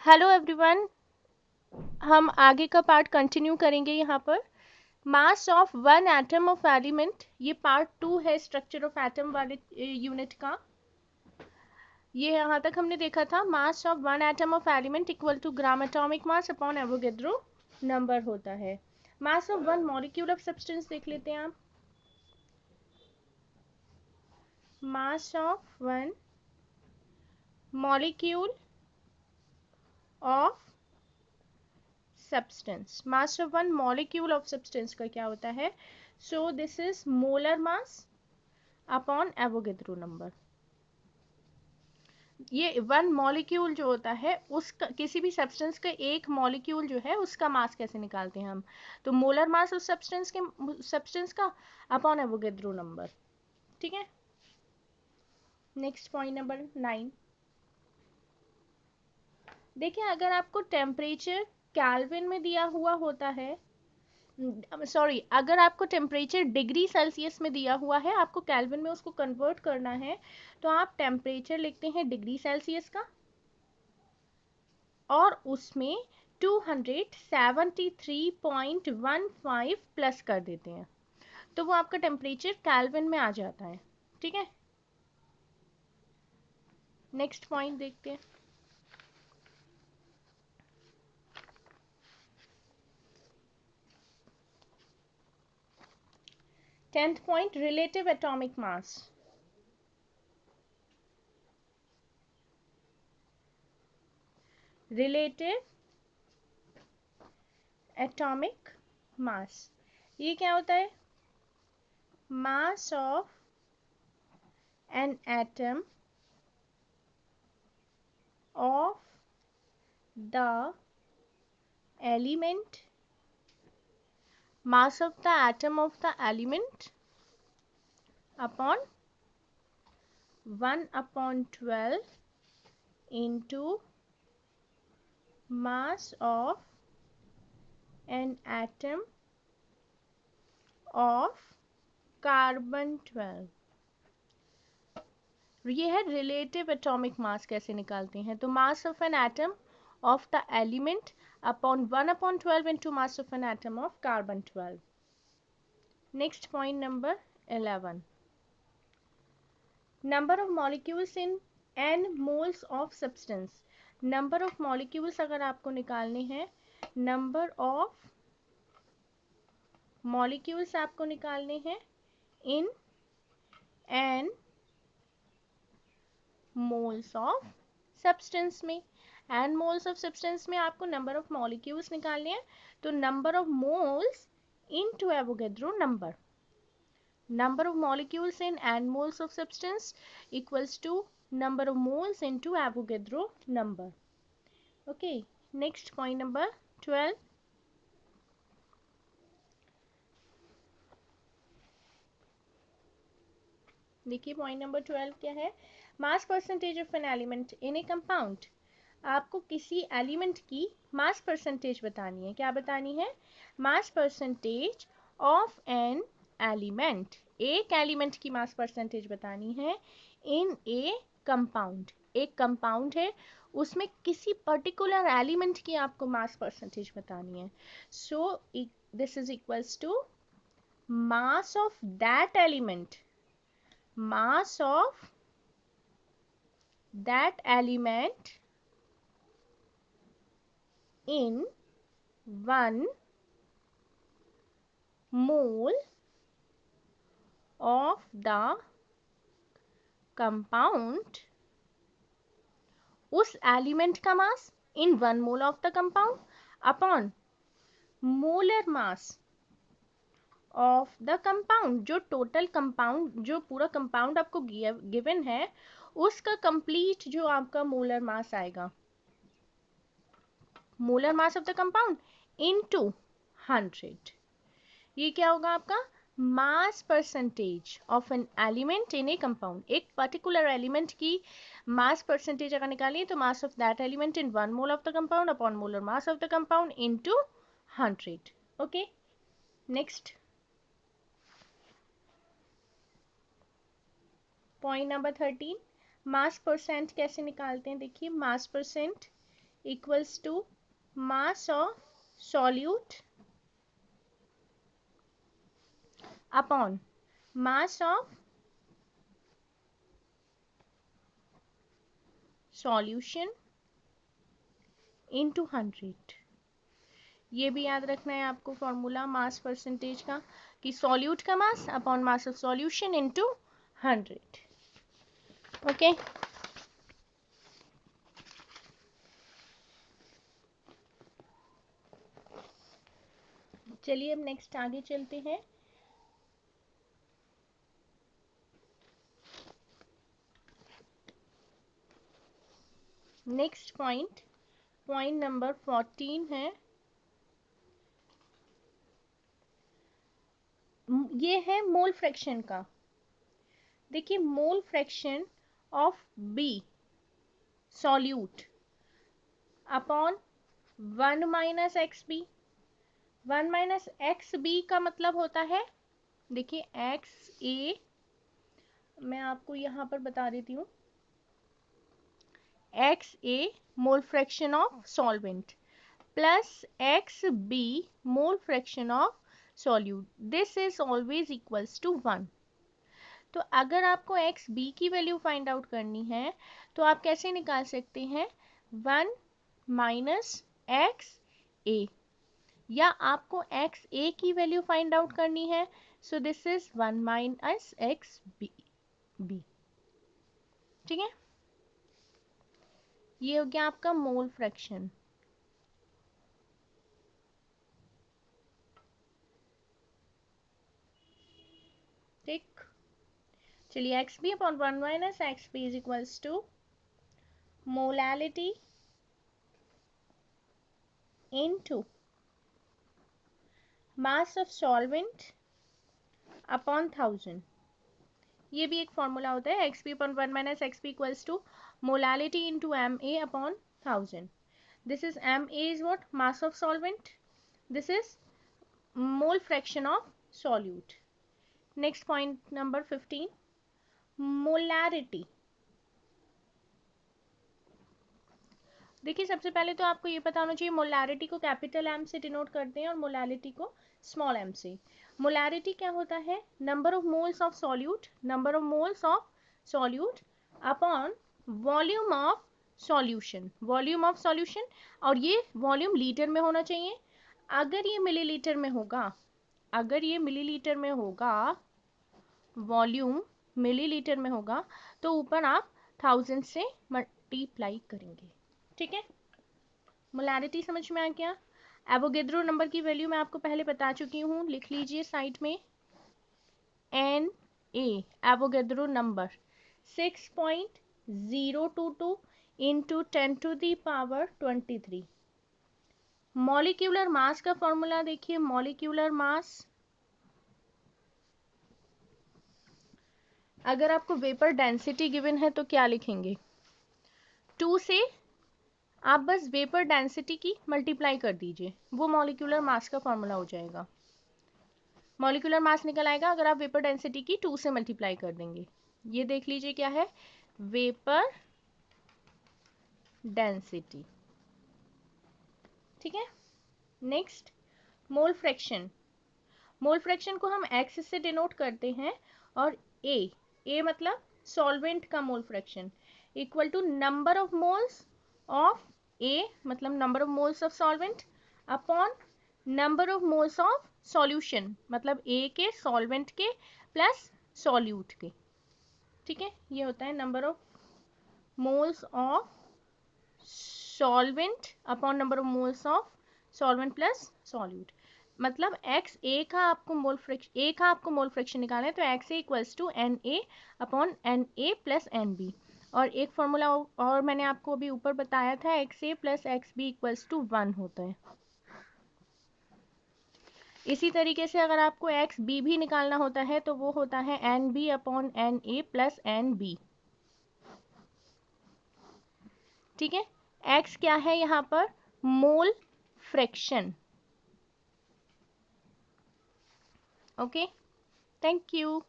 Hello everyone. हम आगे का पार्ट कंटिन्यू करेंगे यहाँ पर। Mass of one atom of element, ये पार्ट 2 है स्ट्रक्चर ऑफ एटम वाले यूनिट का। ये यहाँ तक हमने देखा था mass of one atom of element equal to gram atomic mass upon Avogadro number होता है। Mass of one molecule of substance देख लेते हैं आप। Mass of one molecule of substance, mass of one molecule of substance का क्या होता है? So this is molar mass upon Avogadro number. ये वन मॉलिक्यूल जो होता है उसका, किसी भी सब्सटेंस का एक मॉलिक्यूल जो है उसका मास कैसे निकालते हैं हम? तो मोलर मास उस सब्सटेंस का अपॉन एवोगेड्रो नंबर। ठीक है। Next point number 9। देखिए, अगर आपको टेम्परेचर केल्विन में दिया हुआ होता है, सॉरी, अगर आपको टेम्परेचर डिग्री सेल्सियस में दिया हुआ है, आपको केल्विन में उसको कन्वर्ट करना है, तो आप टेम्परेचर लिखते हैं डिग्री सेल्सियस का और उसमें 273.15 प्लस कर देते हैं, तो वो आपका टेम्परेचर केल्विन में आ जाता है। ठीक है। नेक्स्ट पॉइंट देखते हैं। 10th point, relative atomic mass. Relative atomic mass, ये क्या होता है? Mass of an atom of the element, mass of the atom of the element upon 1/12 into mass of an atom of carbon 12। ये है relative atomic mass कैसे निकालते हैं। तो mass of an atom of the element upon 1/12 into mass of an atom of carbon 12। Next point number 11, number of molecules in n moles of substance. Number of molecules अगर आपको निकालने हैं, number of molecules आपको निकालने हैं इन n moles of substance में। n moles of substance में आपको नंबर ऑफ मॉलिक्यूल्स निकालने हैं, तो number of moles into Avogadro number. Number of molecules in n moles of substance equals to number of moles into Avogadro number. Okay, next point number 12. देखिए point number 12 क्या है? मास percentage of an element in a compound. आपको किसी element की mass percentage बतानी है। क्या बतानी है? मास परसेंटेज ऑफ एन एलिमेंट, एक एलिमेंट की मास परसेंटेज बतानी है इन ए कंपाउंड। एक कंपाउंड है, उसमें किसी पर्टिकुलर एलिमेंट की आपको मास परसेंटेज बतानी है। So this is equals to mass of that element, mass of that element in 1 mole of the compound, उस एलिमेंट का मास इन 1 mole of the compound upon molar mass of the compound. जो total compound, जो पूरा compound आपको given है, उसका complete जो आपका मोलर मास आएगा, molar mass of the compound into 100। ये क्या होगा आपका? Mass percentage of an element in a compound. एक पर्टिकुलर एलिमेंट की मास परसेंटेज अगर निकालिए, तो mass of that element in 1 mole of the compound upon molar mass of the compound into 100। Okay, next point number 13, mass percent कैसे निकालते हैं? देखिए, mass percent equals to mass of solute upon mass of solution into 100। ये भी याद रखना है आपको फॉर्मूला मास परसेंटेज का, कि सॉल्यूट का mass upon mass of solution into 100। Okay, चलिए अब नेक्स्ट आगे चलते हैं। नेक्स्ट पॉइंट, पॉइंट नंबर 14 है, ये है मोल फ्रैक्शन का। देखिए mole fraction of B solute upon 1 minus X B. 1 minus X B का मतलब होता है, देखिए एक्स ए, मैं आपको यहाँ पर बता देती हूँ, X A mole fraction of solvent plus X B mole fraction of solute, this is always equals to 1। तो अगर आपको एक्स बी की वैल्यू फाइंड आउट करनी है तो आप कैसे निकाल सकते हैं, 1 माइनस एक्स ए, या आपको एक्स ए की वैल्यू फाइंड आउट करनी है, so this is 1 minus X B. ठीक है, ये हो गया आपका मोल फ्रैक्शन। ठीक, चलिए X B upon 1 minus X B is equals to molality into mass of solvent upon 1000। ये भी एक फॉर्मूला होता है, X P upon 1 minus X P equals to molality into M A upon 1000। This is M A is what, mass of solvent, this is mole fraction of solute. Next point number 15, molarity. देखिए सबसे पहले तो आपको ये पता होना चाहिए, molarity को कैपिटल एम से डिनोट करते हैं और मोलैलिटी को स्मॉल एम से। मोलैरिटी क्या होता है, number of moles of solute, number of moles of solute upon volume of solution, volume of solution, और ये वॉल्यूम लीटर में होना चाहिए। अगर ये मिलीलीटर में होगा, अगर ये मिलीलीटर में होगा, वॉल्यूम मिलीलीटर में होगा, तो ऊपर आप 1000 से मल्टीप्लाई करेंगे। ठीक है, मोलैरिटी समझ में आ गया। एवोगेड्रो नंबर की वैल्यू मैं आपको पहले बता चुकी हूँ, लिख लीजिए साइड में, N A Avogadro number 6.022 into 10 to the power 23। Molecular mass का फॉर्मूला देखिए, मॉलिक्यूलर मास, अगर आपको वेपर डेंसिटी गिवन है तो क्या लिखेंगे, 2 से आप बस वेपर डेंसिटी की मल्टीप्लाई कर दीजिए, वो मॉलिक्यूलर मास का फॉर्मूला हो जाएगा। मॉलिक्यूलर मास निकल आएगा अगर आप वेपर डेंसिटी की 2 से मल्टीप्लाई कर देंगे। ये देख लीजिए क्या है, वेपर डेंसिटी। ठीक है, next mole fraction. Mole fraction को हम एक्स से डिनोट करते हैं, और ए मतलब सॉल्वेंट का mole fraction equal to number of moles of A, मतलब number of moles of solvent upon number of moles of solution, मतलब ए के सॉल्वेंट के प्लस सॉल्यूट के। ठीक है, ये होता है number of moles of solvent upon number of moles of solvent plus solute. मतलब एक्स ए का आपको मोल फ्रैक्शन, ए का आपको मोल फ्रैक्शन निकालना है, तो X A equals to N A upon N A plus N B. और एक फॉर्मूला और मैंने आपको अभी ऊपर बताया था, X A plus X B equals to 1 होता है। इसी तरीके से अगर आपको एक्स बी भी निकालना होता है तो वो होता है N B upon N A plus N B. ठीक है, एक्स क्या है यहाँ पर, mole fraction. Okay, thank you.